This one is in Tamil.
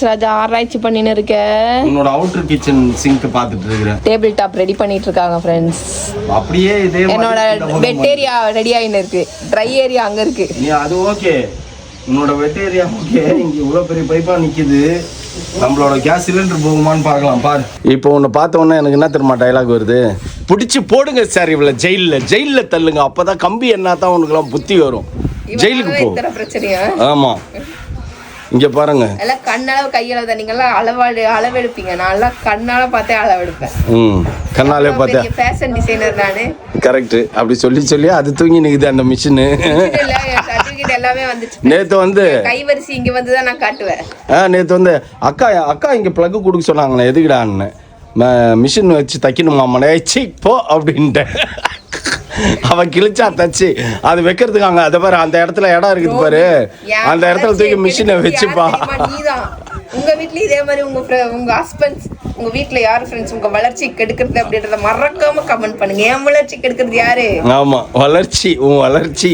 ராஜா ஆராய்ச்சி பண்ணின்னு இருக்க. உன்னோட அவுட்டர் கிச்சன் சிங்க் பார்த்துட்டு இருக்கிறேன். டேபிள் டாப் ரெடி பண்ணிட்டு இருக்காங்க ஃப்ரெண்ட்ஸ். அப்படியே இதே என்னோட வெட் ஏரியா ரெடி ஆயின்னு இருக்கு. ட்ரை ஏரியா அங்க இருக்கு. நீ அது ஓகே, உன்னோட வெட் ஏரியா ஓகே. இங்க இவ்வளோ பெரிய பைப்பா நிக்குது. நம்மளோட கேஸ் சிலிண்டர் போகுமான்னு பார்க்கலாம் பாரு. இப்போ உன்னை பார்த்த உடனே எனக்கு என்ன தெரியுமா டைலாக் வருது? பிடிச்சி போடுங்க சார் இவ்வளோ ஜெயிலில் தள்ளுங்க. அப்போதான் கம்பி என்ன தான் உனக்குலாம் புத்தி வரும். ஜெயிலுக்கு போ. பிரச்சனையா? ஆமாம், இங்க பாருங்க. எல்லாம் கண்ணால கையால தான் நீங்க எல்லாம் அளவெடுப்பீங்க. நான் எல்லாம் கண்ணால பார்த்தே அளவெடுப்பேன். கண்ணாலே பார்த்தேன். ஃபேஷன் டிசைனர் நானு. கரெக்ட். அப்படி சொல்லி அது தூங்கி நிக்குது அந்த மிஷினு. சர்டிபிகேட் எல்லாமே வந்துச்சு. நேத்து வந்து கைவரிசை இங்க வந்து தான் நான் காட்டுவேன். நேத்து வந்து அக்கா இங்க பிளக் கொடுக்க சொன்னாங்களே, எதுக்குடான்னு. மிஷின் வச்சு தைக்கணுமாம்மா. சி போ அப்படின்ட்டேன். அவன் கிழிச்சா தச்சு அது வைக்கிறதுக்கு அங்க அதை பாரு, அந்த இடத்துல இடம் இருக்குது பாரு, அந்த இடத்துல தூக்கி மிஷினை வச்சுப்பா. உங்க வீட்லயும் இதே மாதிரி உங்க ஹஸ்பண்ட்ஸ் உங்க வீட்ல யாரு ஃப்ரெண்ட்ஸ் உங்க வளர்ச்சி கெடுக்கிறது அப்படின்றத மறக்காம கமெண்ட் பண்ணுங்க. என் வளர்ச்சி கெடுக்கிறது யாரு? ஆமா, வளர்ச்சி உன் வளர்ச்சி.